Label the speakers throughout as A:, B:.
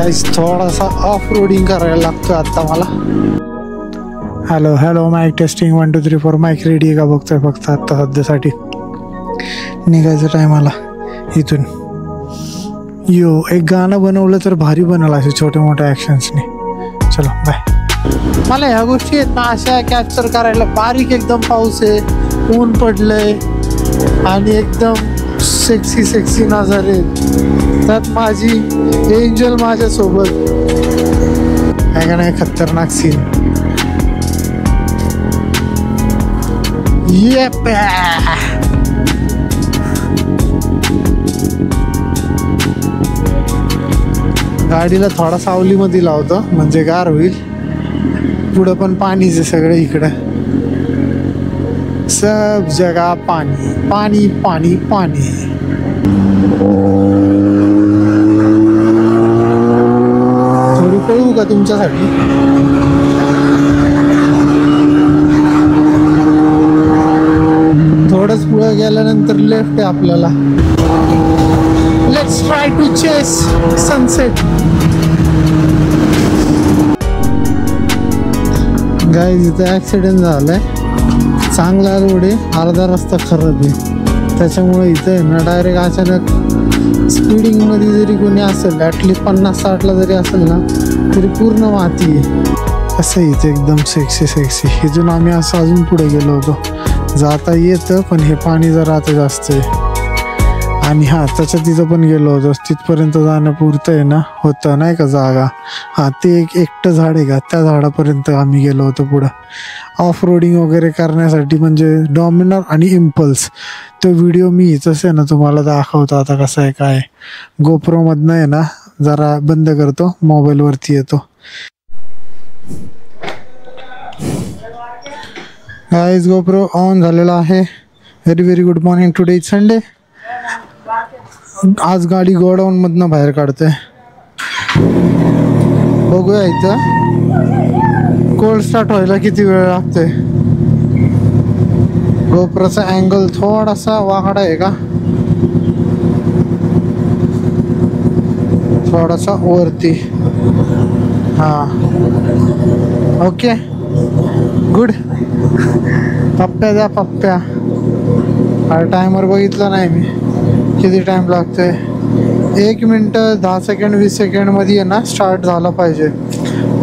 A: Guys थोडासा off roading करायला लागतो आता मला. Hello hello mike testing 1 2 3 4 mike ready का बघतोय फक्त आता सध्यासाठी. निघायचं टायमाला इथून. यो एक गाणं बनवलं तर भारी बनवलं असे छोटे मोठे ॲक्शन्सने. चलो बाय. मला ह्या गोष्टी आहेत ना अशा कॅप्चर करायला. बारीक एकदम पाऊस आहे, ऊन पडलंय आणि एकदम सेक्सी सेक्सी नजारे, त्यात माझी एंजल माझ्यासोबत आहे का नाही. खतरनाक सीन. ये गाडीला थोडा सावलीमध्ये लावतो म्हणजे गार होईल. पुढं पण पाणीच आहे सगळं इकडं. सब जगा पाणी पाणी पाणी पाणी. थोडी पळू का तुमच्यासाठी. थोडंच पुढे गेल्यानंतर लेफ्ट आहे आपल्याला. Let's try to chase sunset. Guys इथं ॲक्सिडेंट झालाय. चांगला रोड आहे, अर्धा रस्ता खराब आहे. त्याच्यामुळे इथं आहे ना डायरेक्ट अचानक स्पीडिंगमध्ये जरी कोणी असेल ॲटलीस्ट 50-60ला जरी असेल ना तरी पूर्ण माती आहे. असं इथे एकदम सेक्सी सेक्सी. इथून आम्ही असं अजून पुढे गेलो होतो. जाता येतं पण हे पाणी जरा आता जास्त आहे. आणि हां त्याच्या तिथं पण गेलो होतो. तिथपर्यंत जाण्यापुरतं आहे ना होतं नाही का जागा. हां ते एक एकटं झाड आहे का त्या झाडापर्यंत आम्ही गेलो होतो पुढं ऑफ रोडिंग वगैरे करण्यासाठी. म्हणजे डॉमिनर आणि इम्पल्स तो व्हिडिओ मी इथंच आहे ना तुम्हाला दाखवतो आता कसं आहे काय. गोप्रोमधनं आहे ना जरा बंद करतो, मोबाईलवरती येतो. गाईज गोप्रो ऑन झालेला आहे. Very very good morning. Today is Sunday. आज गाडी गोडाऊनमधनं बाहेर काढते. बघूया इथं कोल्ड स्टार्ट व्हायला किती वेळ लागतोय. गोप्रोचा अँगल थोडासा वाकडा आहे का, थोडासा वरती. हां ओके गुड. पप्प्या द्या पप्प्या. हा टायमर बघितला नाही मी किती टाइम लागतोय. 1 मिनटं 10 सेकंड 20 सेकंडमध्ये आहे ना स्टार्ट झाला पाहिजे.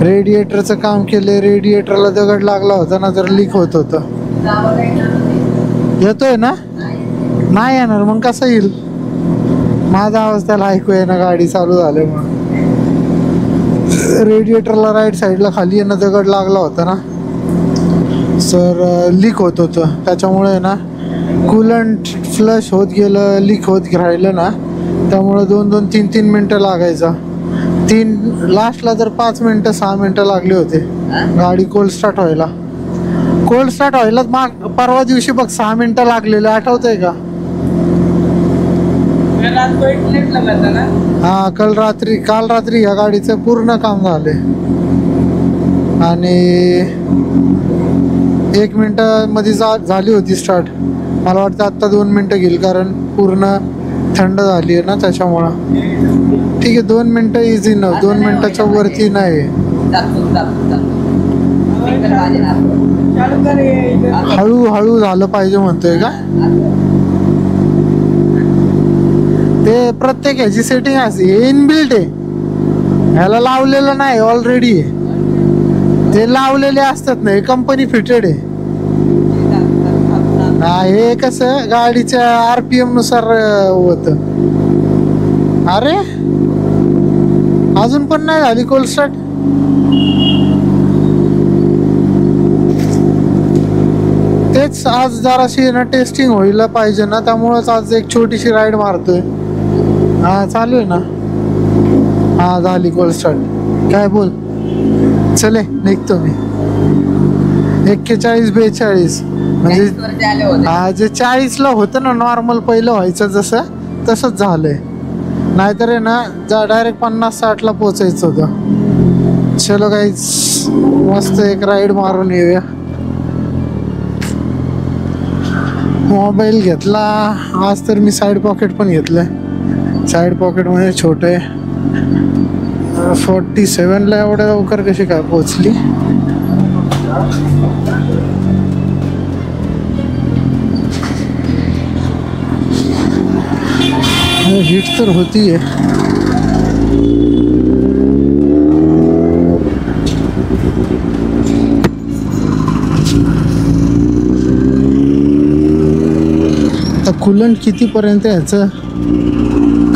A: रेडिएटरचं काम केलं. रेडिएटरला दगड लागला होता ना तर लीक होत होतं. येतोय ना. नाही येणार मग कसं येईल. माझा आवाज त्याला ऐकू आहे ना गाडी चालू झाल्यामुळे. रेडिएटरला राईट साईडला खाली आहे ना दगड लागला होता ना सर लीक होत होतं. त्याच्यामुळे ना कूलंट फ्लश होत गेलं, लीक होत राहिलं ना त्यामुळं 2-2 3-3 मिनटं लागायचा. लास्टला तर 5 मिनटं 6 मिनटं लागली होते गाडी कोल्ड स्टार्ट व्हायला. कोल्ड स्टार्ट व्हायला परवा दिवशी बघ 6 मिनटं लागलेले. आठवतंय का. हा काल रात्री या गाडीचं पूर्ण काम झाले. आणि 1 मिनटामध्ये झाली होती स्टार्ट. मला वाटतं आत्ता 2 मिनटं घेईल कारण पूर्ण थंड झाली आहे ना त्याच्यामुळं. ठीक आहे 2 मिनटं इझी न. 2 मिनटाच्या वरती नाही. हळूहळू झालं पाहिजे म्हणतोय का. ते प्रत्येक ह्याची सेटिंग असे इनबिल्ट आहे. ह्याला लावलेलं नाही ऑलरेडी. ते लावलेले असतात ना. हे कंपनी फिटेड आहे. हे कसं गाडीच्या RPM नुसार होत. अरे अजून पण नाही झाली कोल्ड स्टार्ट. तेच आज जराशी ना टेस्टिंग व्हायला पाहिजे ना त्यामुळेच आज एक छोटीशी राईड मारतोय. हा चालू आहे ना. हा झाली कोल्ड स्टार्ट. काय बोल. चले निघतो मी. 41-42 म्हणजे हा जे 40ला होतं ना नॉर्मल पहिलं व्हायचं जसं तसंच झालंय. नाहीतर आहे ना डायरेक्ट 50-60ला पोचायचं होतं. चलो गाईज मस्त एक राईड मारून येऊया. मोबाईल घेतला आज तर मी साईड पॉकेट पण घेतलंय. साईड पॉकेट म्हणजे छोटे 47ला एवढ्या लवकर कशी काय पोचली? हिट तर होतीये. आता कुलंट कितीपर्यंत याचं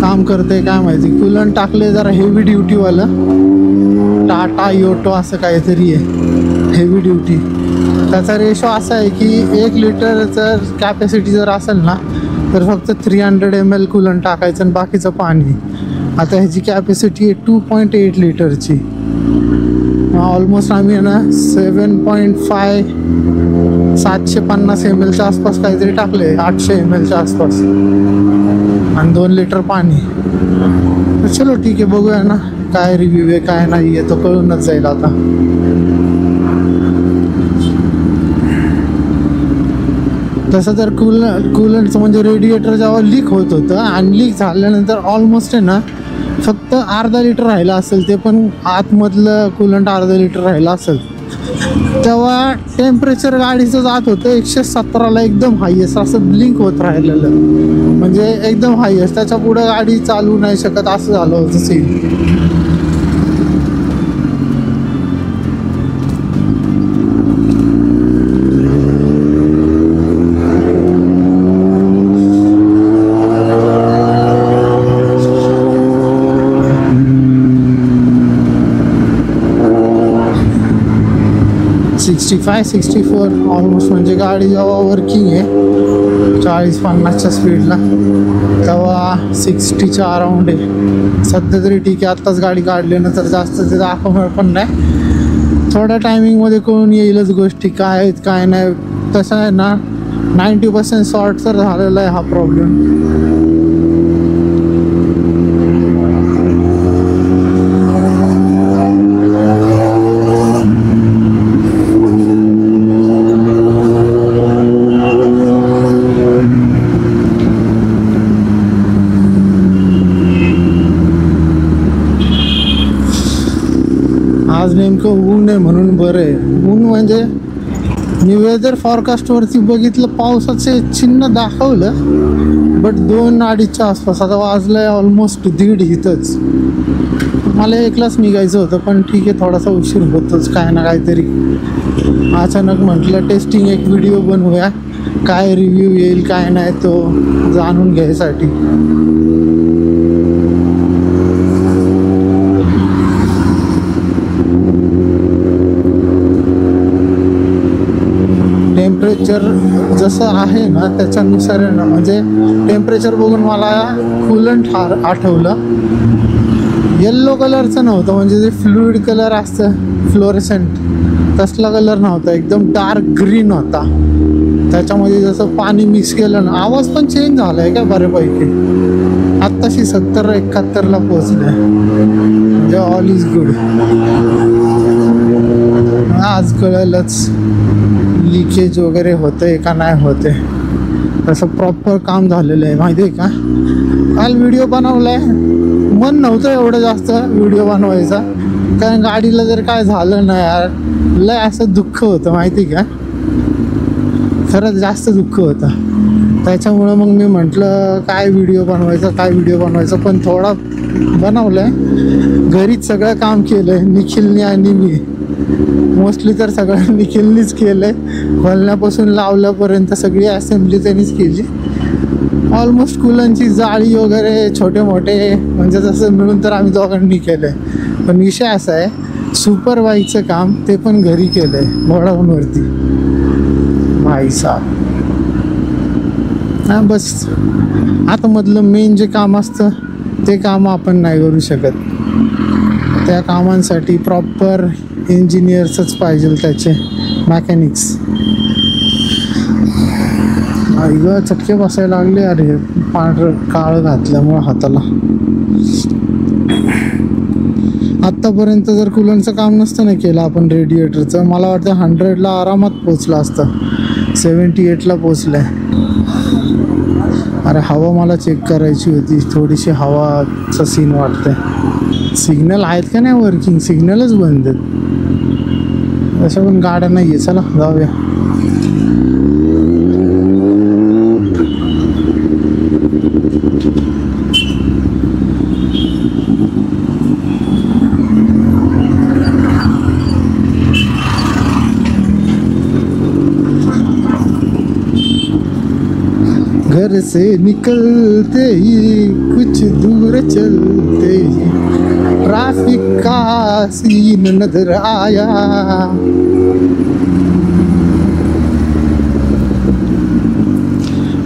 A: काम करते काय माहिती. कुलंट टाकले जरा हेवी ड्युटीवालं, टाटा योटो असं काहीतरी आहे हेवी ड्युटी. त्याचा रेशो असा आहे की 1 लिटरचं कॅपॅसिटी जर असेल ना तर फक्त 300 ml कुलंट टाकायचं आणि बाकीचं पाणी. आता ह्याची कॅपॅसिटी आहे 2.8 लिटरची. ऑलमोस्ट आम्ही आहे ना 7.5 750 mlच्या आसपास काहीतरी टाकले, 800 mlच्या आसपास, आणि 2 लिटर पाणी. तर चलो ठीक आहे, बघूया ना काय रिव्ह्यू आहे काय नाही आहे, तो कळूनच जाईल आता. तसं तर कूलंटचं म्हणजे रेडिएटर जेव्हा लीक होत होतं आणि लीक झाल्यानंतर ऑलमोस्ट आहे ना फक्त अर्धा लिटर राहिला असेल, ते पण आतमधलं कूलंट अर्धा लिटर राहिलं असेल. तेव्हा टेम्परेचर गाडीचं जात होतं 117ला, एकदम हायेस्ट असं ब्लिंक होत राहिलेलं, म्हणजे एकदम हायेस्ट. त्याच्या पुढं गाडी चालू नाही शकत असं झालं होतं सीन. $65, $64 ऑलमोस्ट. म्हणजे गाडी जेव्हा वर्किंग आहे 40-50च्या स्पीडला तेव्हा 60च्या अराऊंड आहे. सध्या तरी ठीक आहे, आत्ताच गाडी काढल्यानंतर जास्त ते दाखवणार पण नाही. थोड्या टायमिंगमध्ये कळून येईलच गोष्टी काय आहेत काय नाही. तसं आहे ना 90% सॉर्ट तर झालेला आहे हा प्रॉब्लेम. आज नेमकं ऊन आहे म्हणून बरं आहे. ऊन म्हणजे मी वेदर फॉरकास्टवरती बघितलं पावसाचे चिन्ह दाखवलं, बट 2-2:30च्या आसपास. आता वाजलंय ऑलमोस्ट 1:30 इथंच. मला 1लाच निघायचं होतं, पण ठीक आहे थोडासा उशीर होतोच काय ना काहीतरी. अचानक म्हटलं टेस्टिंग एक व्हिडिओ बनवूया, काय रिव्ह्यू येईल काय नाही तो जाणून घ्यायसाठी. टेम्परेचर जसं आहे ना त्याच्यानुसार आहे ना, म्हणजे टेम्परेचर बघून मला कूलंट आठवलं. येल्लो कलरचं नव्हतं, म्हणजे जे फ्लुइड कलर असतं फ्लोरेसेंट तसला कलर नव्हता, एकदम डार्क ग्रीन होता. त्याच्यामध्ये जसं पाणी मिक्स केलं ना, आवाज पण चेंज झाला आहे का बऱ्यापैकी. आत्ताशी 70-71ला पोचले, म्हणजे ऑल इज गुड. आज कळलंच लिकेज वगैरे होतंय का नाही होते. तसं प्रॉपर काम झालेलं आहे माहिती आहे का. काल व्हिडिओ बनवलाय, मन नव्हतं एवढं जास्त व्हिडिओ बनवायचा, कारण गाडीला जर काय झालं नाही यार लय असं दुःख होतं माहिती का. खरंच जास्त दुःख होतं. त्याच्यामुळं मग मी म्हटलं काय व्हिडिओ बनवायचा, पण थोडा बनवलाय. घरीच सगळं काम केलं आहे निखिलने आणि मी. मोस्टली तर सगळं निखिलनीच केलं आहे, खोलण्यापासून लावल्यापर्यंत सगळी असेंब्ली त्यांनीच केली. ऑलमोस्ट कूलंटची जाळी वगैरे छोटे मोठे म्हणजे तसं मिळून तर आम्ही दोघांनी केलं आहे. पण विषय असा आहे, सुपर बाईकचं काम ते पण घरी केलं आहे गोडाऊनवरती. भाई साहेब हां, बस आतमधलं मेन जे काम असतं ते काम आपण नाही करू शकत. त्या कामांसाठी प्रॉपर इंजिनियर्सच पाहिजे, त्याचे मॅकॅनिक्स. ग चटके बसायला लागले अरे, पांढरं काळं घातल्यामुळं हाताला. आत्तापर्यंत जर कूलंटचं काम नसतं ना केलं आपण रेडिएटरचं, मला वाटतं 100ला आरामात पोचलं असतं. 78ला पोचलं आहे. अरे हवा मला चेक करायची होती, थोडीशी हवाचा सीन वाटतंय. सिग्नल आहेत का नाही वर्किंग? सिग्नलच बंद आहेत. अशा पण गाड्या नाही आहे. चला जाऊया. घर से निकलते ही कुछ दूर चलते ही ट्रैफिक का सीन नजर आया.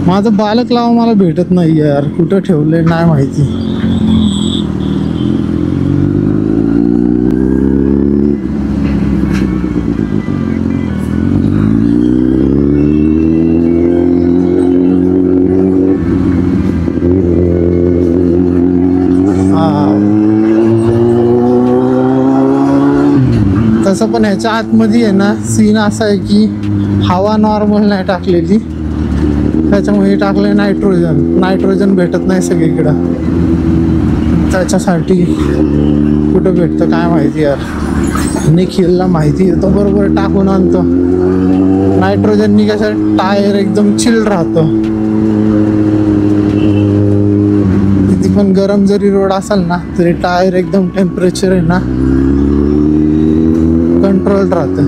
A: माझं बालक लावा मला भेटत नाही यार. कुठं ठेवलंय नाही माहिती. तसं पण ह्याच्या आतमध्ये आहे ना सीन असा आहे की हवा नॉर्मल नाही टाकलेली, त्याच्यामुळे टाकले नायट्रोजन भेटत नाही सगळीकडं. त्याच्यासाठी कुठं भेटतं काय माहिती यार. निखिलला माहिती आहे, तो बरोबर टाकून आणतो. नायट्रोजननी कसं टायर एकदम चिल राहतो. किती पण गरम जरी रोड असेल ना तरी टायर एकदम टेम्परेचर आहे ना कंट्रोल राहतं.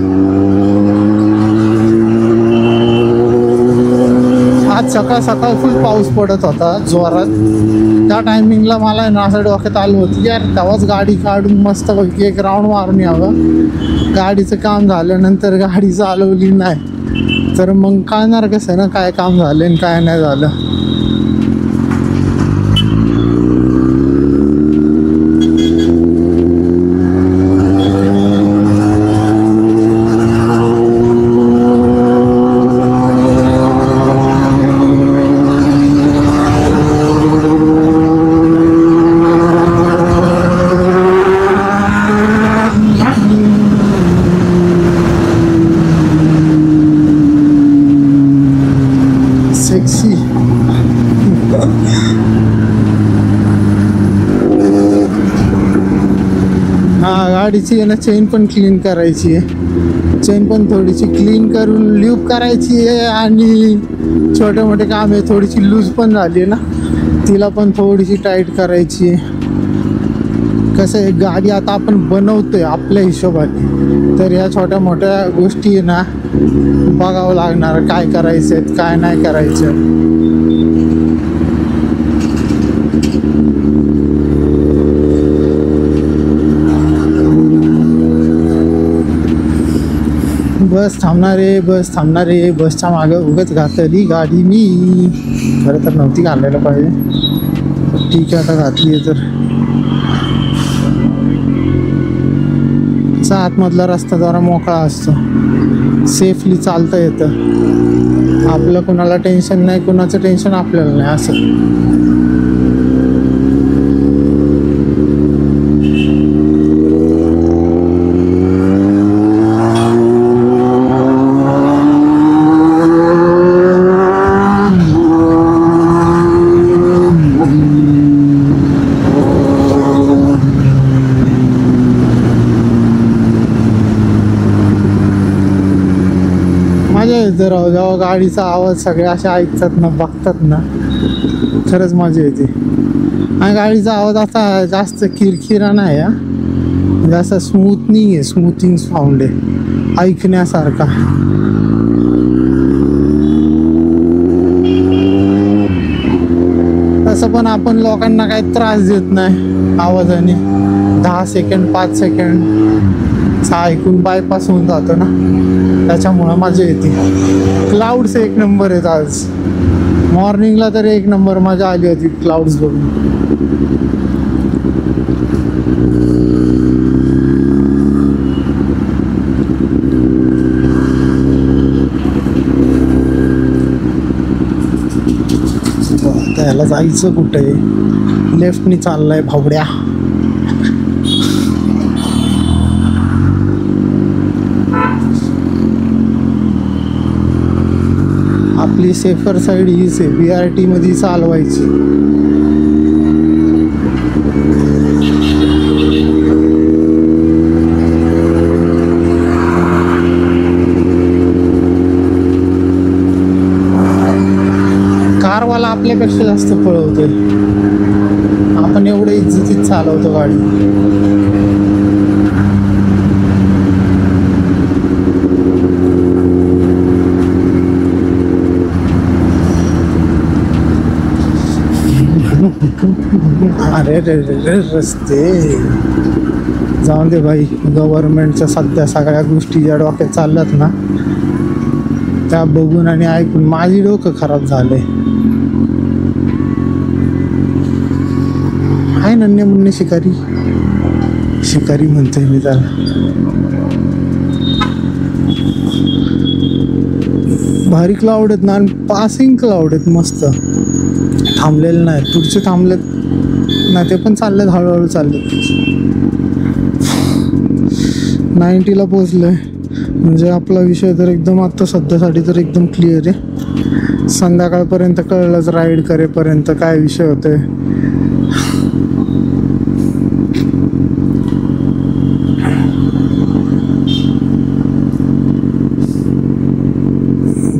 A: आज सकाळ सकाळ फुल पाऊस पडत होता जोरात. त्या टायमिंगला मला आहे ना असं डोक्यात आलं होतं की यार तेव्हाच गाडी काढून मस्तपैकी एक राऊंड मारून यावं. गाडीचं काम झाल्यानंतर गाडी चालवली नाही तर मग कळणार कसं ना काय काम झालं आणि काय नाही झालं. सेक्सी हा गाडीची आहे ना चेन पण क्लीन करायची आहे. चेन पण थोडीशी क्लीन करून ल्यूब करायची आहे आणि छोटे मोठे काम आहे. थोडीशी लूज पण झाली आहे ना, तिला पण थोडीशी टाईट करायची आहे. कसं आहे गाडी आता आपण बनवतोय आपल्या हिशोबाने, तर या छोट्या मोठ्या गोष्टी आहे ना बघावं लागणार. काय करायचं आहे काय नाही करायचं. बस थांबणार रे. बसच्या मागं उगाच घातली गाडी मी. खरं तर नव्हती घालायला पाहिजे. ठीक आहे आता घातली आहे तर. आतमधला रस्ता जरा मोकळा असतो, सेफली चालता येतं. आपलं कुणाला टेन्शन नाही, कुणाचं टेन्शन आपल्याला नाही असं. जेव्हा गाडीचा आवाज सगळे असे ऐकतात ना बघतात ना खरंच मजा येते. आणि गाडीचा आवाज असा जास्त किरकिरा नाही आहे, जास्त स्मूथनिंग आहे, स्मूथिंग साऊंड आहे ऐकण्यासारखा. तसं पण आपण लोकांना काही त्रास देत नाही आवाजाने. 10 सेकंड 5 सेकंड ऐकून बायपास होऊन जातो ना, त्याच्यामुळं मजा येते. क्लाउड्स एक नंबर आहेत. आज मॉर्निंगला तर एक नंबर मजा आली होती क्लाउड्स बघून. त्याला जायचं कुठे? लेफ्टनी चाललाय भावड्या. आपली सेफर साईड हीच आहे, BRT मध्ये चालवायची. समोरवाला आपल्यापेक्षा जास्त पळवतोय, आपण एवढं इज्जतीत चालवतो गाडी. अरे रे रे रे रस्ते जाऊन दे भाई. गव्हर्नमेंटच्या सध्या सगळ्या गोष्टी ज्या डोक्यात चालल्यात ना, त्या बघून आणि ऐकून माझी डोकं खराब झाले. आहे नन्हे मुन्ने शिकारी, शिकारी म्हणतोय मी त्याला. भारी क्लाउड आहेत ना, आणि पासिंग क्लाउड आहेत मस्त, थांबलेले नाहीत. पुढचे थांबलेत नाही, ते पण चाललेत, हळूहळू चाललेत. 90ला पोचलोय म्हणजे आपला विषय तर एकदम आत्ता सध्यासाठी तर एकदम क्लिअर आहे. संध्याकाळपर्यंत कळलंच राईड करेपर्यंत काय विषय होतोय.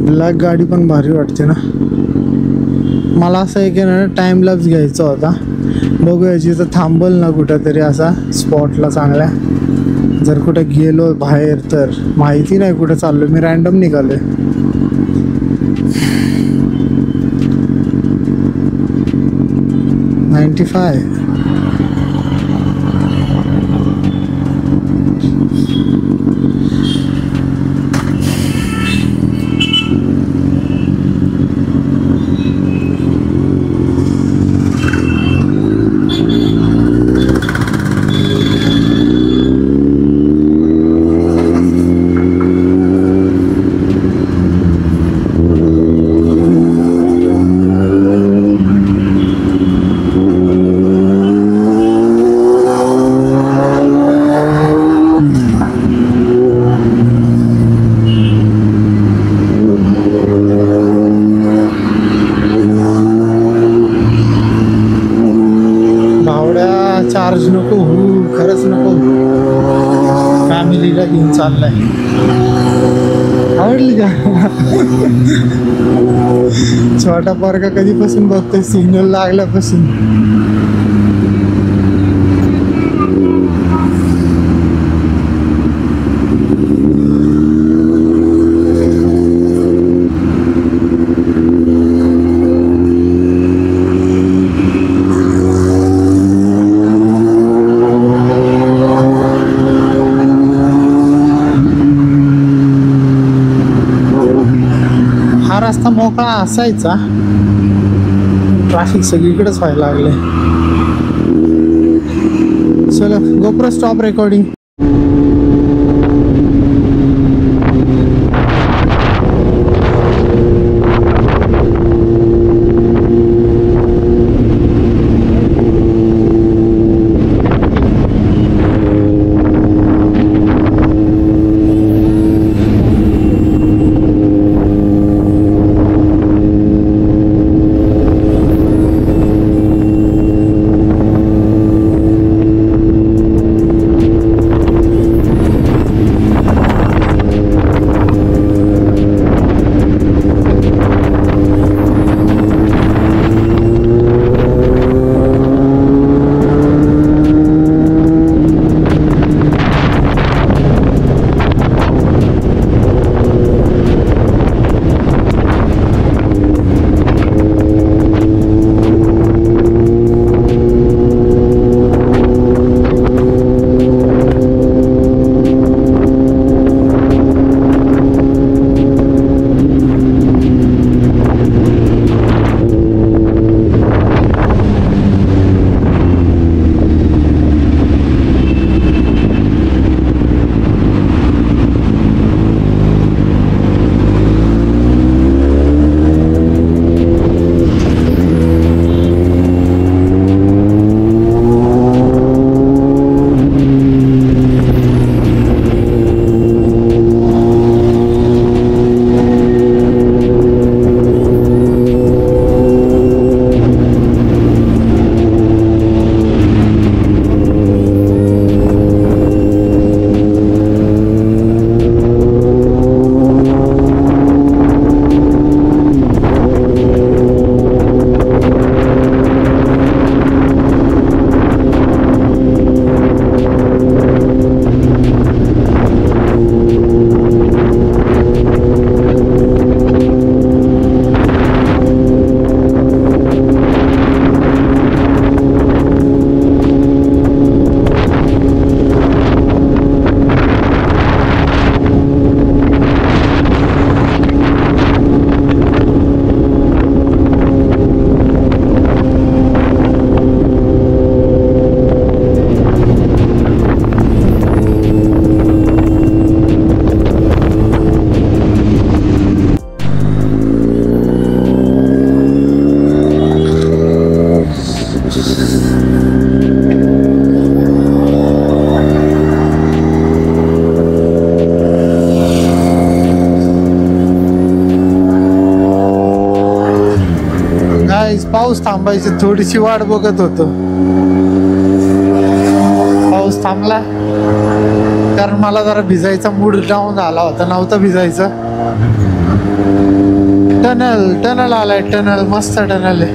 A: ब्लॅक गाडी पण भारी वाटते ना. मला असं आहे की ना, टाइम लॅप्स घ्यायचा होता. बघूया जिथं थांबल ना कुठंतरी असा स्पॉटला चांगल्या, जर कुठं गेलो बाहेर तर. माहिती नाही कुठं चाललो मी, रॅन्डम निघालोय. $95. चार्ज नको हो, खरंच नको. फॅमिलीला घेऊन चाललाय. आवडली का? छोटा पोरगा कधीपासून बघतोय सिग्नल लागल्यापासून. रस्ता मोकळा असायचा, ट्रॅफिक सगळीकडेच व्हायला लागले. चलो गोप्रो स्टॉप रेकॉर्डिंग. पाऊस थांबायची थोडीशी वाट बघत होतो. पाऊस थांबला कारण मला जरा भिजायचा मूड डाऊन झाला होता, नव्हता भिजायचा. टनल आलाय, टनल मस्त टनल आहे.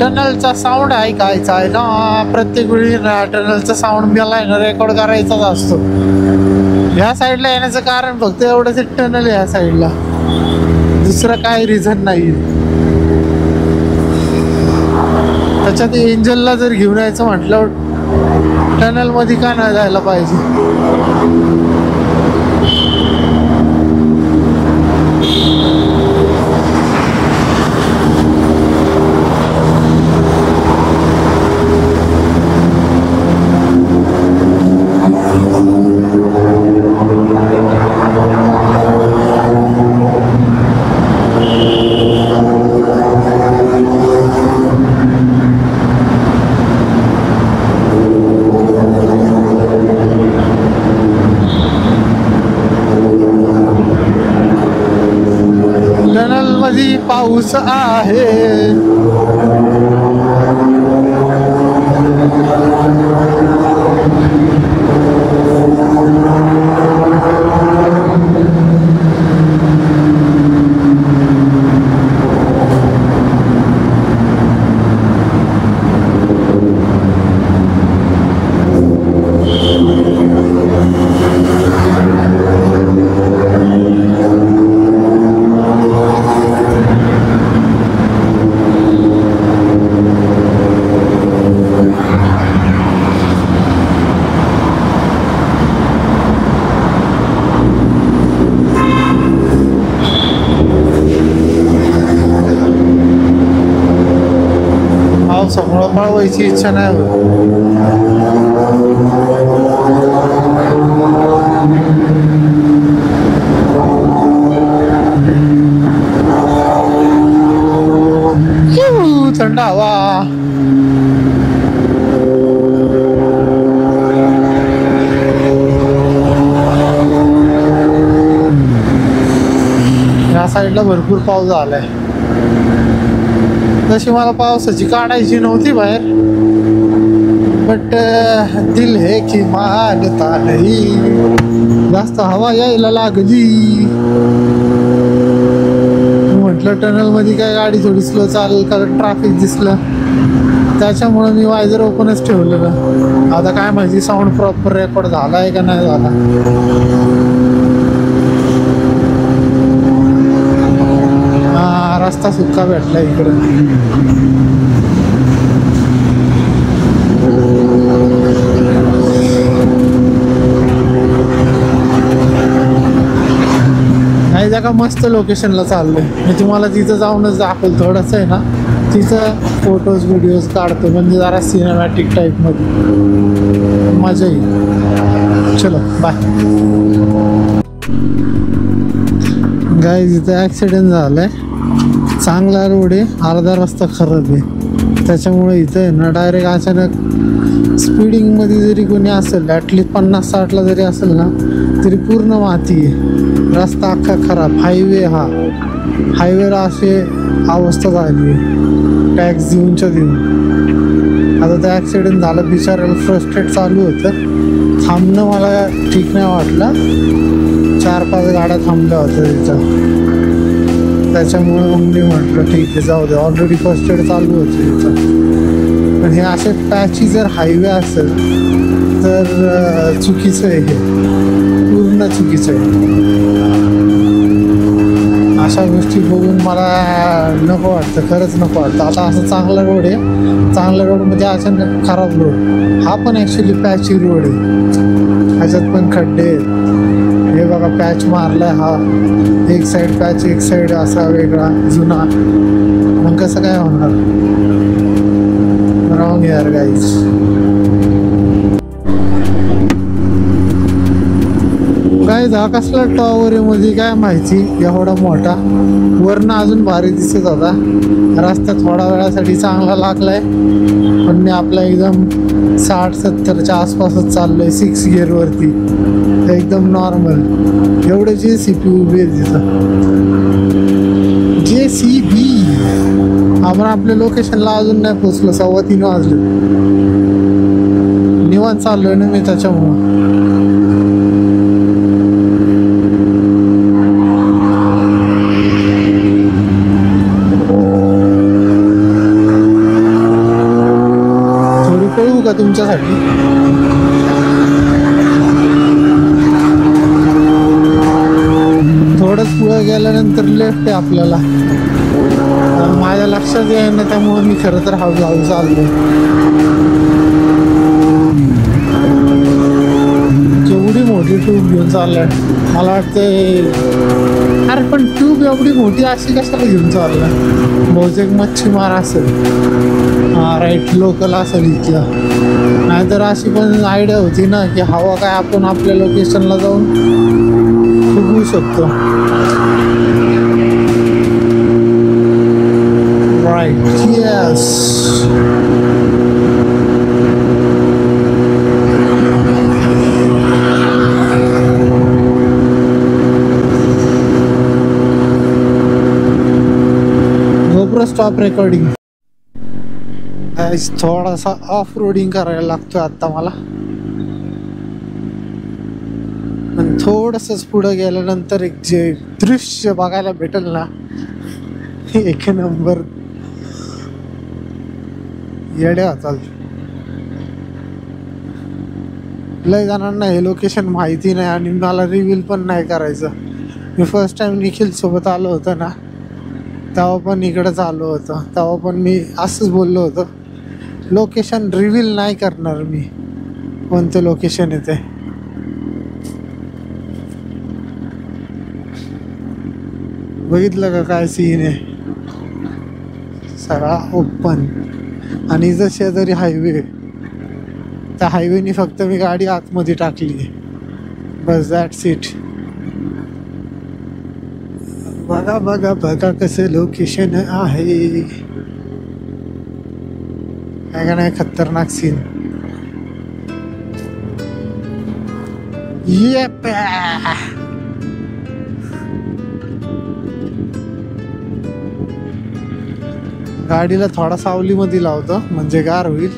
A: टनलचा साऊंड ऐकायचा आहे ना प्रत्येक वेळी. टनलचा साऊंड मला आहे ना रेकॉर्ड करायचाच असतो. ह्या साईडला येण्याचं कारण फक्त एवढंच टनल आहे ह्या साईडला, दुसरं काही रिझन नाही. त्याच्यात एंजलला जर घेऊन यायचं म्हटलं टनल मध्ये का नाही जायला पाहिजे. टनल मध्ये पाऊस आहे. पावसामुळं पळवायची इच्छा नाही होत. थंड हवा. या साईडला भरपूर पाऊस झालाय. तशी मला पावसाची काढायची नव्हती बाहेर, बट दिल है की मानता नहीं. जास्त हवा यायला लागली. म्हटलं टनल मध्ये काय गाडी थोडी स्लो चालेल कारण ट्रॅफिक दिसलं, त्याच्यामुळे मी वायझर ओपनच ठेवलेलं. आता काय माहिती साऊंड प्रॉपर रेकॉर्ड झाला आहे का नाही झाला. रस्ता सुक्का भेटला इकडे. काही जागा मस्त लोकेशनला चाललोय मी, तुम्हाला तिथं जाऊनच दाखवलं. थोडंसं आहे ना तिथं फोटोज व्हिडिओज काढतो, म्हणजे जरा सिनेमॅटिक टाईपमध्ये मजा येईल. चलो बाय. गाईज इथं ॲक्सिडेंट झालाय. चांगला रोड आहे, अर्धा रस्ता खराब आहे. त्याच्यामुळे इथं आहे ना डायरेक्ट अचानक स्पीडिंगमध्ये जरी कोणी असेल, ॲटलीस्ट 50-60ला जरी असेल ना तरी पूर्ण माती आहे. रस्ता अख्खा खराब. हायवेला अशी अवस्था झाली आहे टॅक्स देऊन. आता ते ॲक्सिडेंट झालं, बिचारायला फ्रस्ट्रेट चालू होतं. थांबणं मला ठीक नाही वाटलं. 4-5 गाड्या थांबल्या होत्या तिथं, त्याच्यामुळे मग मी म्हटलं ठीक आहे जाऊ दे. ऑलरेडी फर्स्ट एड चालू होते तिथं. पण हे असे पॅची जर हायवे असेल तर चुकीचं आहे, हे पूर्ण चुकीचं आहे. अशा गोष्टी बघून मला नको वाटतं, खरंच नको वाटतं. आता असं चांगला रोड आहे, चांगल्या रोडमध्ये अचानक खराब रोड. हा पण ॲक्च्युली पॅची रोड आहे, ह्याच्यात पण खड्डे आहेत. हे बघा पॅच मारलाय हा, एक साईड पॅच एक साईड असा वेगळा जुना. मग कसं काय होणार. रॉंग यार गाईज गाईज हा कसला टॉवर आहे मध्ये काय माहिती, एवढा मोठा. वरनं अजून भारी दिसत होता. रस्ता थोडा वेळासाठी चांगला लागलाय, पण मी आपला एकदम 60-70च्या आसपासच चाललोय 6 गिअरवरती, एकदम नॉर्मल. एवढे JCB उभे आहे तिथं, JCB. आपण आपल्या लोकेशनला अजून नाही पोचलो, 3:15 वाजले. निवांत चाललोय ना मी त्याच्यामुळं. थोडी पळू का तुमच्यासाठी? थोडंच पुढे गेल्यानंतर लेफ्ट आहे आपल्याला. माझ्या लक्षात येईना, त्यामुळे मी खरं तर हळूहळू चाललो. एवढी मोठी ट्यूब घेऊन चाललाय, मला वाटतंय. अरे पण ट्यूब एवढी मोठी अशी कशाला घेऊन चाललाय? बहुतेक मच्छीमार असेल. हा राईट, लोकल असेल इथला. नाहीतर अशी पण आयडिया होती ना की हवा काय आपण आपल्या लोकेशनला जाऊन फुगवू शकतो. Right, yes. Stop recording. थोडासा ऑफ रोडिंग करायला लागतोय आता मला, पण थोडंसंच पुढे गेल्यानंतर एक जे दृश्य बघायला भेटेल ना, एक नंबर. येड्या होतात. लय जणांना हे लोकेशन माहिती नाही आणि मला रिव्हील पण नाही करायचं. मी फर्स्ट टाइम निखिल सोबत आलो होतो ना, तेव्हा पण इकडंच आलो होतं. तेव्हा पण मी असंच बोललो होतो, लोकेशन रिव्हील नाही करणार मी, कोणतं लोकेशन येते. बघितलं का काय सीन आहे, सगळा ओपन. आणि जर शेजारी हायवे, त्या हायवेनी फक्त मी गाडी आतमध्ये टाकली, बस, दॅट्स इट. बघा बघा बघा कसं लोकेशन आहे, काय का नाही, खतरनाक सीन. ये गाडीला थोडा सावलीमध्ये लावतो म्हणजे गार होईल.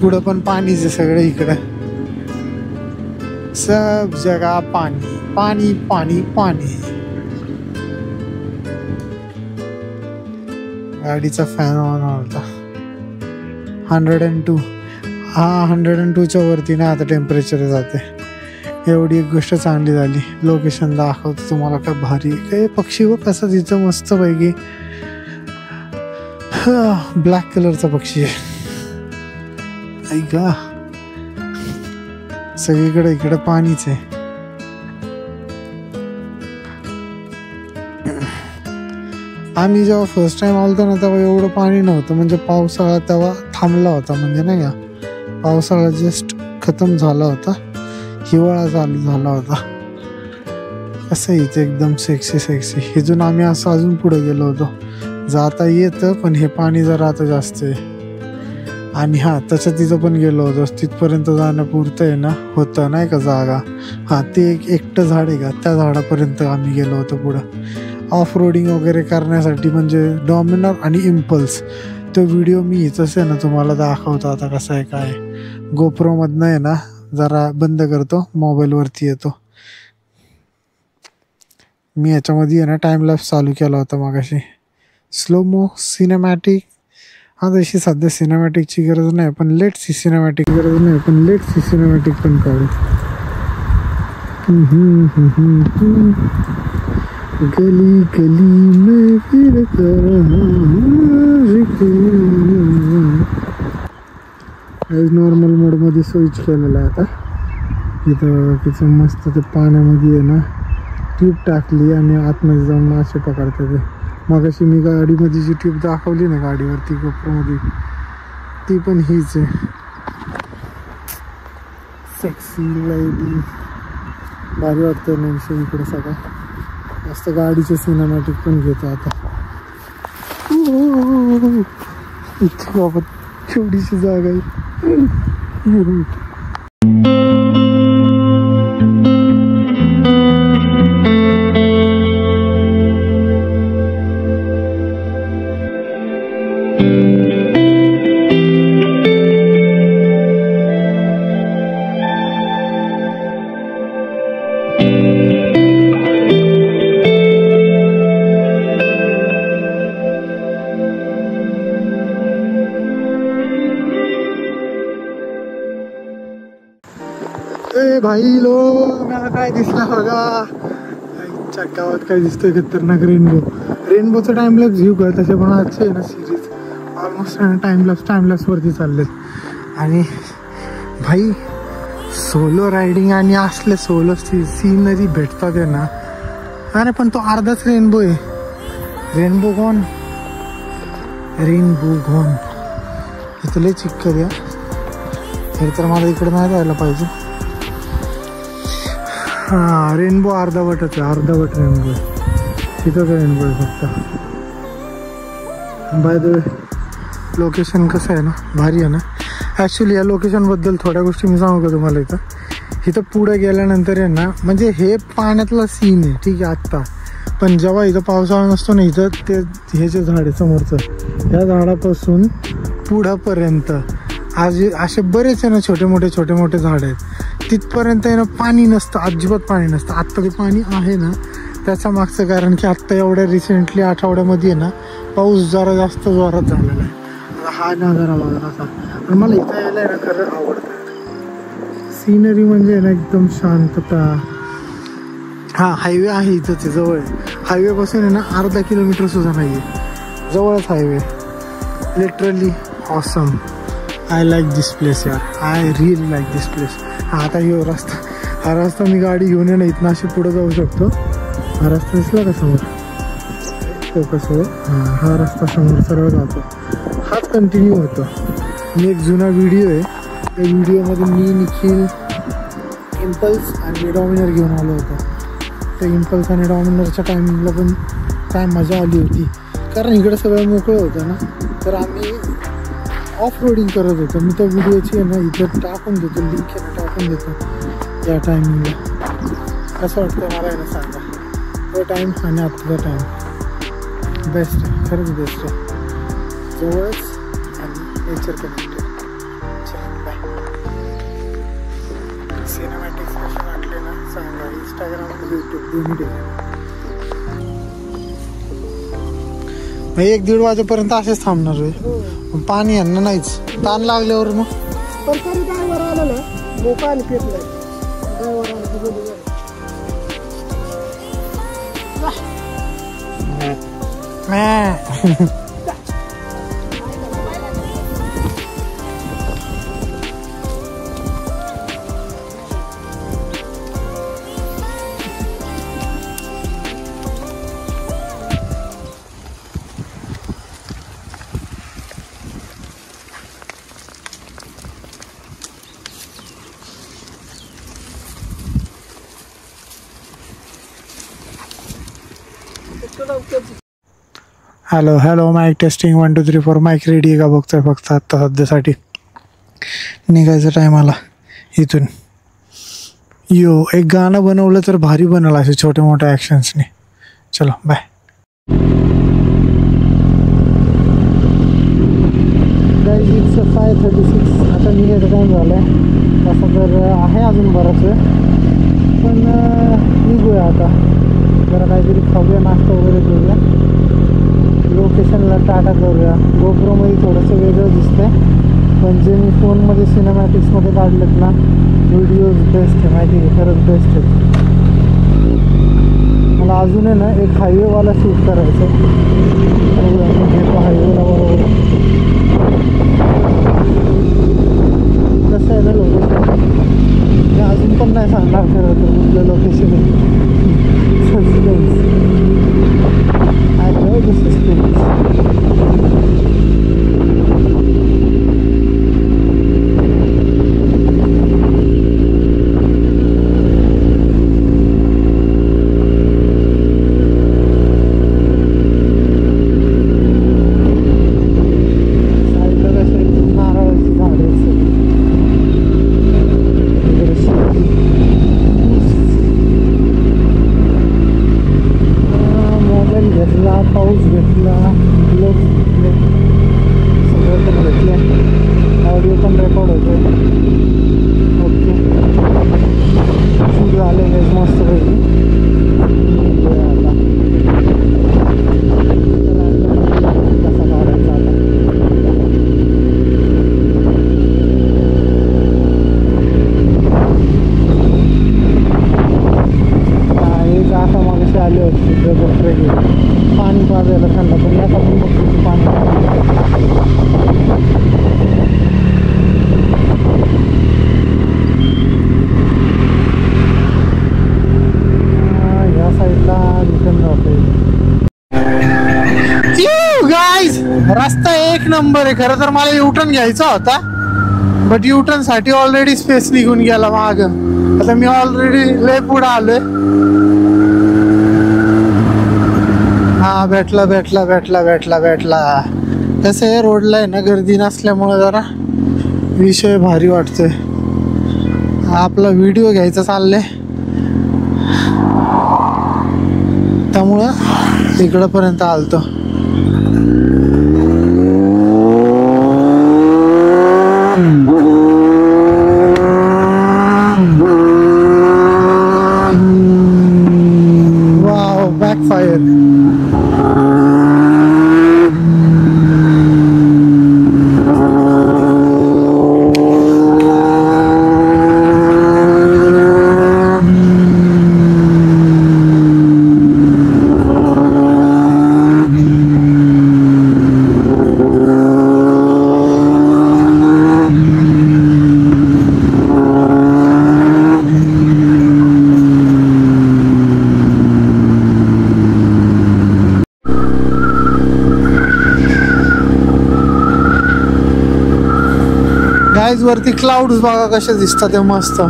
A: पुढं पण पाणीच आहे सगळं, इकडं सब जगा पाणी पाणी पाणी पाणी. गाडीचा फॅन ऑन होता 102. हा 102च्या वरती ना आता टेम्परेचर जाते. एवढी एक गोष्ट चांगली झाली. लोकेशन दाखवतो तुम्हाला, काय भारी काय पक्षी व कसं तिथं मस्त पैकी ब्लॅक कलरचा पक्षी आहे. ऐका, सगळीकडे इकडे पाणीच आहे. आम्ही जेव्हा फर्स्ट टाइम आलतो ना तेव्हा एवढं पाणी नव्हतं, म्हणजे पावसाळा तेव्हा थांबला होता, म्हणजे नाही का, पावसाळा जस्ट खतम झाला होता, हिवाळा चालू झाला होता. कसं इथे एकदम सेक्सी. इथून आम्ही असं अजून पुढे गेलो होतो. जाता येतं पण हे पाणी जरा आता जास्त आहे. आणि हा त्याच्या तिथं पण गेलो होतो, तिथपर्यंत जाणं पुरतं आहे ना, होतं नाही का जागा. हा ते एक एकटं झाड आहे का, त्या झाडापर्यंत आम्ही गेलो होतो पुढं. ऑफ रोडिंग वगैरे करण्यासाठी, म्हणजे डॉमिनर आणि इम्पल्स. तो व्हिडिओ मी इथंच आहे ना तुम्हाला दाखवतो आता कसं आहे काय. गोप्रोमधनं आहे ना, जरा बंद करतो, मोबाईलवरती येतो. मी याच्यामध्ये आहे ना टाइमलॅप्स चालू केला होता मागाशी. Slow mo cinematic. हा तशी सध्या सिनेमॅटिकची गरज नाही, पण लेट सी सिनेमॅटिक पण काढू. गली गली में फिरता नॉर्मल मोडमध्ये स्विच केलेला आहे आता. इथं तिचं मस्त ते पाण्यामध्ये आहे ना ट्यूब टाकली आणि आतमध्ये जाऊन मासे पकडतात ते. मगाशी मी गाडीमध्ये जी ट्यूब दाखवली ना गाडीवरती गोप्रोमध्ये, ती पण हीच आहे. Sexy lady. भारी वाटतं नेमसे इकडे सगळं. मस्त गाडीचे सिनेमॅटिक पण घेतो आता. इतकी बाबा केवढीशी जागा आहे. भाई लो मला काय दिसला बघा. गावात काय दिसतंय खतरनाक रेनबोचा टाइमलॅप्स घेऊ का. तसे पण आजचे आहे ना सिरीज ऑलमोस्ट टाइमलॅप्स वरती चाललेत. आणि भाई सोलो रायडिंग आणि असले सोलो सीनरी भेटतात आहे ना. अरे पण तो अर्धाच रेनबो आहे. रेनबो गॉन इथं लय चिक्कर द्या. हे तर मला इकडे नाही जायला पाहिजे. हां रेनबो अर्धावटच आहे. अर्धावट रेनबो आहे. तिथंच रेनबो आहे फक्त. बाय द वे लोकेशन कसं आहे ना भारी आहे ना. ॲक्च्युली या लोकेशनबद्दल थोड्या गोष्टी मी सांगू का तुम्हाला. इथं पुढे गेल्यानंतर आहे ना म्हणजे हे पाण्यातला सीन आहे ठीक आहे आत्ता. पण जेव्हा इथं पावसाळा नसतो ना इथं ते हे जे झाड आहे समोरचं या झाडापासून पुढापर्यंत आज असे बरेच आहे ना छोटे मोठे झाड आहेत. तिथपर्यंत आहे ना पाणी नसतं. अजिबात पाणी नसतं. आत्ता ते पाणी आहे ना त्याच्या मागचं कारण की आत्ता एवढ्या रिसेंटली आठवड्यामध्ये आहे ना पाऊस जरा जास्त जोरात झालेला आहे. हा नजारा बघा असा. पण मला इथं यायला आहे ना खरं आवडतं. सीनरी म्हणजे ना एकदम शांतता. हा हायवे आहे इथं ते जवळ. हायवेपासून आहे ना अर्धा किलोमीटर सुद्धा नाही आहे. जवळच highway. Literally awesome. I like this place यार. I really like this place. आता हा रस्ता मी गाडी घेऊन ये ना इथनं अशी पुढे जाऊ शकतो. हा रस्ता दिसला का समोर फोकस हो. हा रस्ता समोर सरळ जातो. हाच कंटिन्यू होतो. मी एक जुना व्हिडिओ आहे त्या व्हिडिओमध्ये मी निखिल इम्पल्स आणि डॉमिनर घेऊन आलो होतो. त्या इम्पल्स आणि डॉमिनरच्या टायमिंगला पण काय मजा आली होती. कारण इकडे सगळं मोकळं होतं ना तर आम्ही ऑफ रोडिंग करत होतो. मी त्या व्हिडिओची आहे ना इथं टाकून देतो. लिंक आहे ना टाकून देतो या टायमिंगला. कसं वाटतं मला आहे ना सांगा. तो टाईम आणि आत्ताचा टाईम बेस्ट आहे. खरंच बेस्ट आहे. जवळच आणि नेचर कनेक्टेड. बाय. सिनेमॅटिक्स कसे वाटले ना सांगा. इंस्टाग्राम आणि यूट्यूब दोन्ही ठिकाणी. 1-1.5 वाजेपर्यंत असेच थांबणार आहे. पाणी यांना नाहीच. ताण लागल्यावर मग पण तरी ड्रायव्हर आलं ना मोका आणि पेटलाय. ड्रायव्हर आलं hello mike testing 1 2 3 4 mike ready आहे का बघतोय फक्त आत्ता सध्यासाठी. निघायचा टाईम आला इथून. एक गाणं बनवलं तर भारी बनवलं असे छोटे मोठ्या ॲक्शन्सने. चलो बाय. इट्स 5:36. आता निघायचा टाईम झाला आहे. तसं तर आहे अजून बराच पण निघूया आता. जरा काहीतरी खाऊया नाश्ता वगैरे करूया. लोकेशनला टाटा करूया. गोप्रोमध्ये थोडंसं वेगळं दिसतंय पण जे मी फोनमध्ये सिनेमॅटिक्समध्ये काढलेत ना व्हिडिओज बेस्ट आहे. माहिती आहे खरंच बेस्ट आहे. मला अजून आहे ना एक हायवेवाला शूट करायचं. घेतो हायवेला बरोबर. कसं आहे ना लोकेशन मी अजून पण नाही सांगणार खरं तर कुठलं लोकेशन आहे. Suspense. I love the suspense. Number आहे. खरं तर मला युटर्न घ्यायचा होता, बट युटर्न साठी ऑलरेडी स्पेस निघून गेला माग. आता मी ऑलरेडी लय पुढे आलोय. हा भेटला भेटला भेटला भेटला भेटला. कसं आहे, रोडला आहे ना गर्दी नसल्यामुळे जरा विषय भारी वाटतोय. आपला व्हिडिओ घ्यायचा चाललंय त्यामुळं इकडंपर्यंत आलतो. Wow, backfire. गाईज वरती क्लाउड्स बघा कसे दिसतात ते मस्त.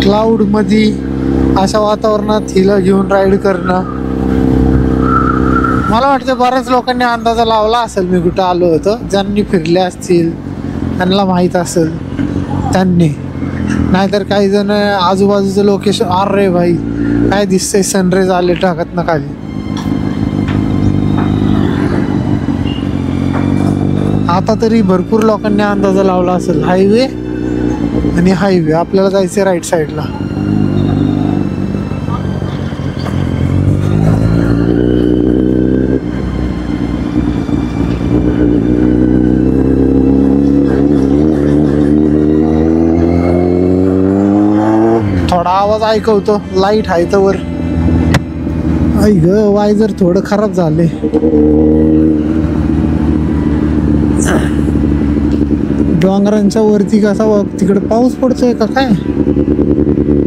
A: क्लाउड मध्ये अशा वातावरणात हिला घेऊन राईड करणं, मला वाटतं बऱ्याच लोकांनी अंदाजा लावला असेल मी कुठं आलो होतो. ज्यांनी फिरले असतील त्यांना माहीत असेल त्यांनी, नाहीतर काही जण आजूबाजूचं लोकेशन, अरे भाई काय दिसतंय, सनराईज आले टाकत ना खाली. आता तरी भरपूर लोकांनी अंदाजा लावला असेल. हायवे आणि हायवे, आपल्याला जायचं राईट साईडला. थोडा आवाज ऐकवतो, लाईट आहे तर वर. आई ग, वायझर थोडं खराब झाले. डोंगरांच्या वरती कसा तिकडे पाऊस पडतोय का काय?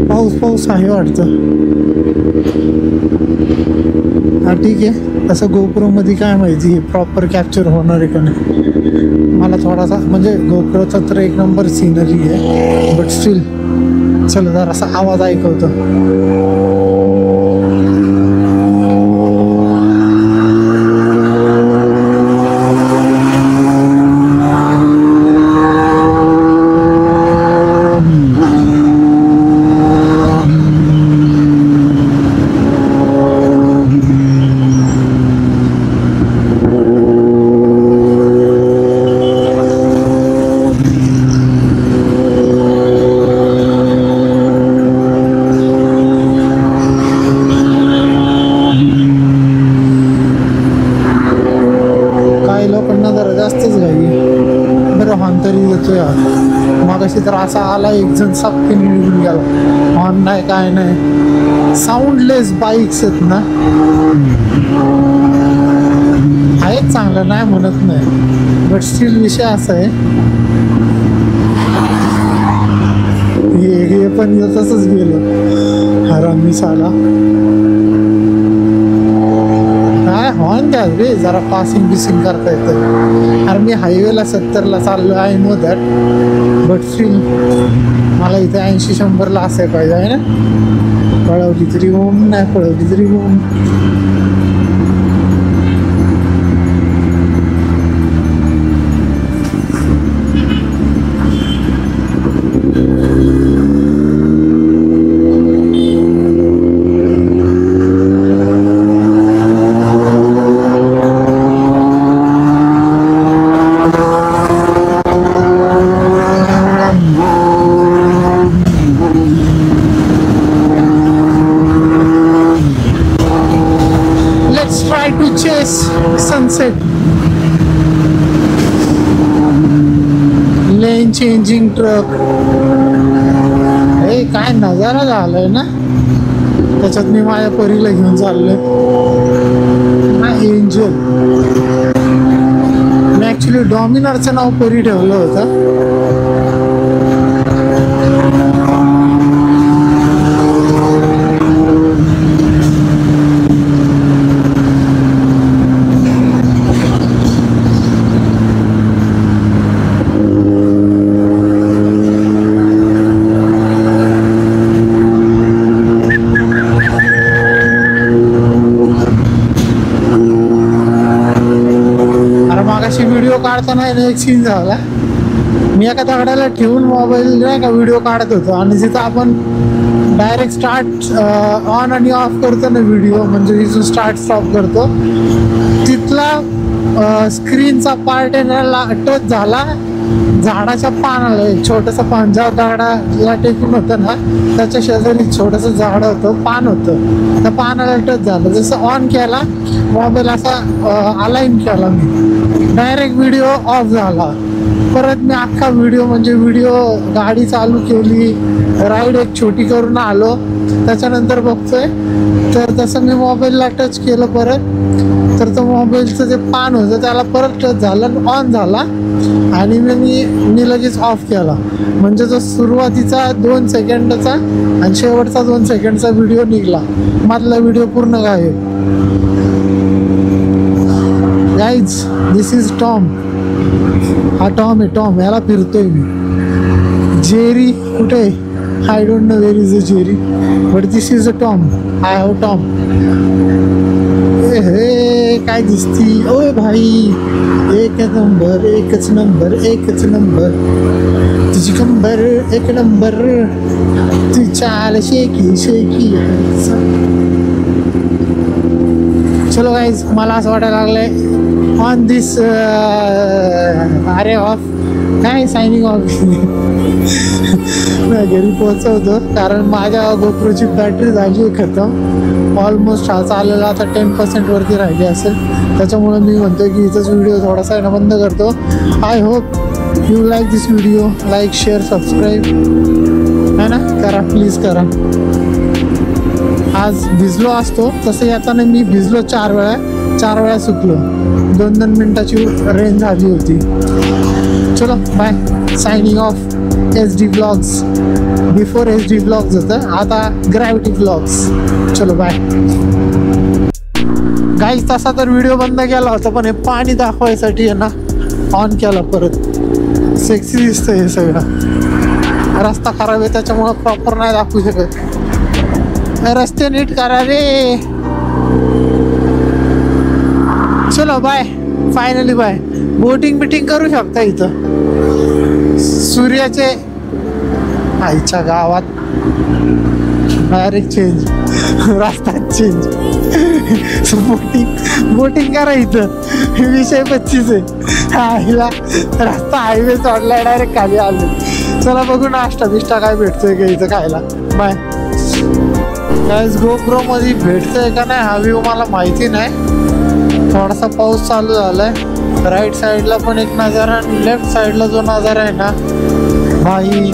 A: पाऊस आहे वाटतं. हा ठीक आहे. तसं गोप्रो मध्ये काय माहिती हे प्रॉपर कॅप्चर होणार आहे का नाही. मला थोडासा म्हणजे गोप्रोचा तर एक नंबर सिनरी आहे, बट स्टील चल जरासा आवाज ऐकवतो. मगाशी तर असा आला एक जण सपके निघून गेला. हॉर्न नाही काय नाही. साऊंडलेस बाईक्स आहेत ना, आहेत चांगलं नाही म्हणत नाही, बट स्टील विषय असा आहे हे पण तसंच गेलं. हरामी साला काय हॉर्न द्या रे, जरा पासिंग बिसिंग करता येतं. अरे मी हायवेला 70ला चाललो, I know that, but still मला इथे 80-100ला असाय पाहिजे आहे ना. पळवली तरी होऊन, नाही पळवली तरी होऊन. सनसेट लेन चेंजिंग ट्रक, हे काय नजारा झालाय ना. त्याच्यात मी माझ्या परीला घेऊन चाललोय. एंजल, मी ऍक्च्युली डॉमिनरचं नाव परी ठेवलं होतं. पण आहे ना एक सीन झाला. मी एका दगडाला ठेवून मोबाईल नाही का व्हिडिओ काढत होतो आणि जिथं आपण डायरेक्ट स्टार्ट ऑन आणि ऑफ करतो ना व्हिडिओ, म्हणजे जिथून स्टार्ट स्टॉप करतो तिथला स्क्रीनचा पार्ट टच झाला झाडाच्या पानाला. एक छोटंसं पान ज्या दगडाला टेकून होतं ना त्याच्या शेजारी छोटंसं झाड होतं, पान होतं, त्या पानाला टच झालं. जसं ऑन केला मोबाईल असा अलाइन केला मी, डायरेक्ट व्हिडिओ ऑफ झाला. परत मी अख्खा व्हिडिओ गाडी चालू केली, राईड एक छोटी करून आलो, त्याच्यानंतर बघतोय तर तसं मी मोबाईलला टच केलं परत, तर तो मोबाईलचं जे पान होतं त्याला परत टच झालं, ऑन झाला आणि मी लगेच ऑफ केला. म्हणजे जो सुरुवातीचा 2 सेकंडचा आणि शेवटचा 2 सेकंडचा व्हिडिओ निघला, मधला व्हिडिओ पूर्ण गायब. Guys, this is Tom. हा टॉम आहे, टॉम. याला फिरतोय मी. जेरी कुठे? I don't know where is a Jerry, but this is a Tom. I have Tom. हे काय दिसती ओ भाई, एक नंबर, एकच नंबर, एकच नंबर. तुझी कंबर एक नंबर, तू चाल शेकी शेकी. चलो गाईज, मला असं वाटायला लागलंय ऑन दिस अरे ऑफ काय सायनिंग ऑफ घरी पोहोचवतो, कारण माझ्या गोप्रोची बॅटरी झाली खतम. ऑलमोस्ट हा चाललेला आता 10% वरती राहिली असेल, त्याच्यामुळे मी म्हणतो की इथंच व्हिडिओ थोडासा आहे ना बंद करतो. I hope you like this video. Like, share, subscribe है ना करा, प्लीज करा. आज भिजलो असतो तसं येताना मी भिजलो 4 वेळा सुकलो. 2-2 मिनिटाची रेंज झाली होती. चलो bye, signing off. SD blogs, before SD blogs होतं, आता ग्रॅव्हिटी ब्लॉग्स. चलो बाय गाईज. तसा तर व्हिडिओ बंद केला होता, पण हे पाणी दाखवायसाठी आहे ना ऑन केला परत. सेक्सी दिसतं हे सगळं. रस्ता खराब आहे त्याच्यामुळं प्रॉपर नाही दाखवू शकत. रस्ते नीट करा रे. चलो बाय, फायनली बाय. बोटिंग बिटिंग करू शकता इथं. सूर्याचे आईच्या गावात डायरेक्ट चेंज, रस्ता चेंज. बोटिंग करा इथं. विषय 25 आहे. आईला रस्ता हायवे सोडला, डायरेक्ट खाली आलो. चला बघू नाश्ता बिष्टा काय भेटतोय का इथं खायला. Bye guys. गोप्रो मध्ये भेटतोय का नाही हा व्ह्यू मला माहिती नाही. थोडासा पाऊस चालू झालाय. राईट साईडला पण एक नजारा आणि लेफ्ट साईडला जो नजारा आहे ना भाई,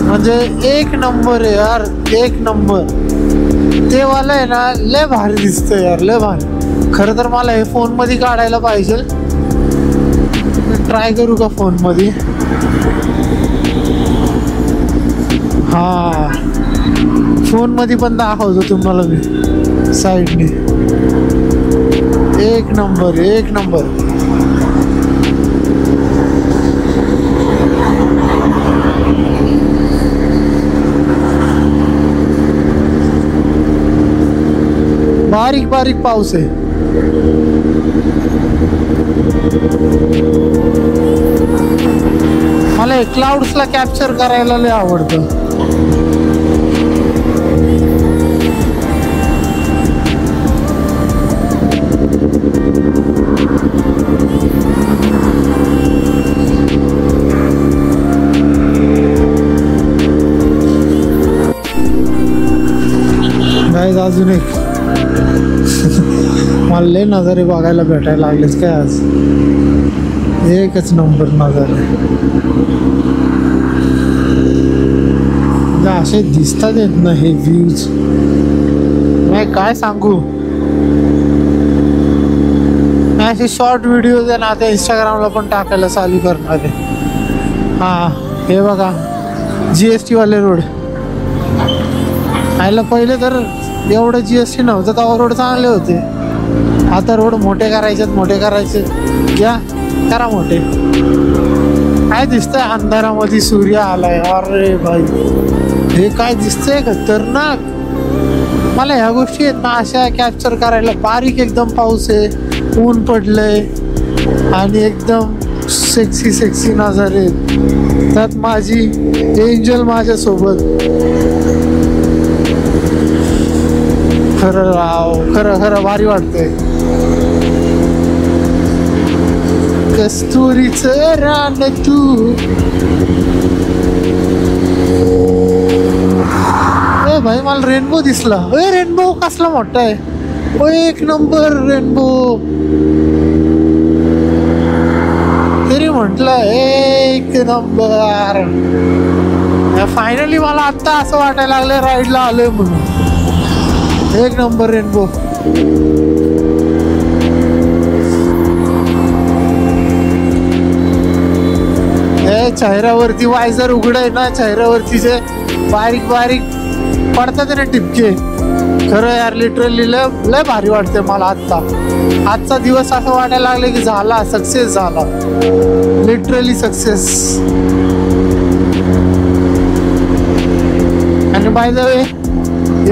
A: म्हणजे एक नंबर आहे यार, एक नंबर. ते वाला आहे ना लय भारी दिसतंय यार, लय भारी. खरं तर मला हे फोन मध्ये काढायला पाहिजे. ट्राय करू का फोन मध्ये? हा, फोन मध्ये पण दाखवतो तुम्हाला मी साईडने. एक नंबर, एक नंबर. बारीक बारीक पाऊस आहे. मला हे क्लाउड्सला कॅप्चर करायला लय आवडतं. गाईज अजून एक मला लय नजारे बघायला भेटायला लागलेच काय आज. एकच नंबर नजारे. असे दिसतात येत ना हे व्ह्यूज, नाही काय सांगू. असे शॉर्ट व्हिडिओज आहे ना आता इंस्टाग्रामला पण टाकायला चालू करणार आहे. हा हे बघा GST वाले रोड. आयला पहिले तर एवढं GST नव्हतं तेव्हा रोड चांगले होते. आता रोड मोठे करायचे. या करा मोठे. काय दिसतंय अंधारामध्ये सूर्य आलाय. अरे भाई हे काय दिसतंय खतरनाक. मला ह्या गोष्टी आहेत ना अशा कॅप्चर करायला. बारीक एकदम पाऊस आहे, ऊन पडलंय आणि एकदम सेक्सी सेक्सी नजारे, त्यात माझी एंजल माझ्यासोबत. खरं राव, खरं खरं भारी वाटतंय. कस्तुरीचं रान तू. ए भाई मला रेनबो दिसला. रेनबो कसला मोठा आहे. एक नंबर रेनबो. तरी म्हटलं एक नंबर. फायनली मला आता असं वाटायला लागलं राईडला आलोय म्हणून. एक नंबर रेनबो. चेहऱ्यावरती वायझर उघड आहे ना, चेहऱ्यावरती जे बारीक बारीक पडतात ना टिपके. खरं यार लिटरली लय भारी वाटते मला आजचा दिवस. असं वाटायला लागलं की झाला, सक्सेस झाला, लिटरली सक्सेस. आणि बाय द वे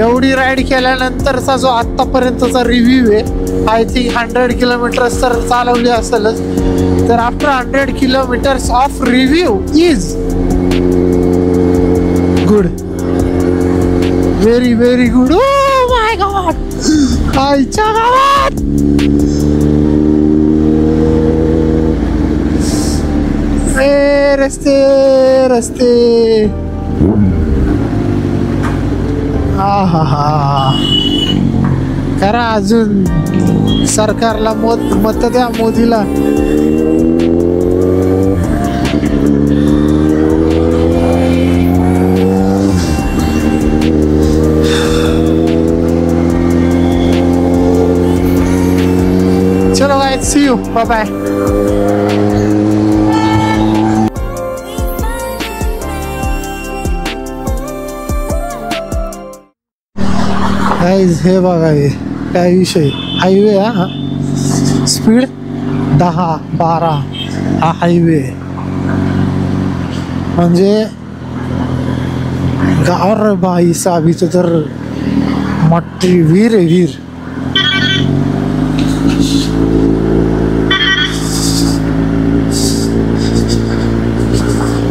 A: एवढी राईड केल्यानंतरचा जो आत्तापर्यंतचा रिव्ह्यू आहे, आय थिंक 100 किलोमीटर्स तर चालवली असेलच. तर after 100 kilometres of review is good, very very good. Oh my God, आईच्या गावात. रस्ते रस्ते. हा हा हा. करा अजून सरकारला मत द्या, मोदीला. चलो guys, see you, bye bye. Guys हे बघा, हे काय विषय. हायवे हा, स्पीड 10-12 हा हायवे. म्हणजे गार भाई साबीचं तर मोठी वीर आहे, वीर.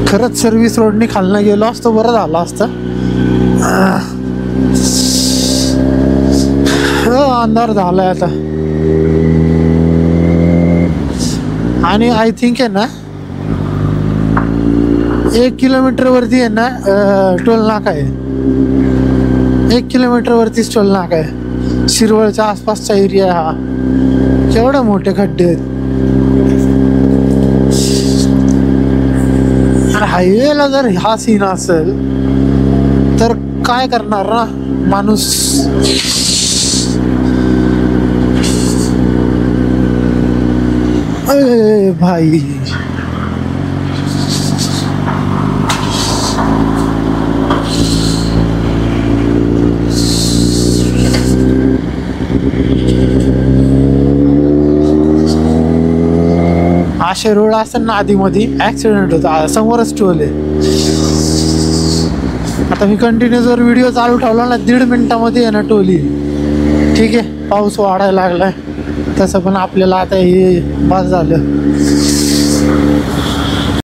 A: खरंच सर्व्हिस रोडनी खालनं गेलो असतो बरं झालं असतं. अंधार झालाय आता. आणि आय थिंक आहे ना 1 किलोमीटर वरती आहे ना टोल नाका आहे. 1 किलोमीटर वरतीच टोल नाका आहे. शिरवळच्या आसपासचा एरिया हा. केवढे मोठे खड्डे आहेत. हायवेला जर हा सीन असेल तर काय करणार ना माणूस. अरे भाई, असे रोड असताना आधीमध्ये ऍक्सिडेंट होता. समोरच टोल आहे. आता मी कंटिन्यू जर व्हिडिओ चालू ठेवला ना 1.5 मिनिटामध्ये आहे ना टोली. ठीक आहे, पाऊस वाढायला लागलाय तसं, पण आपल्याला आता हे बस झालं.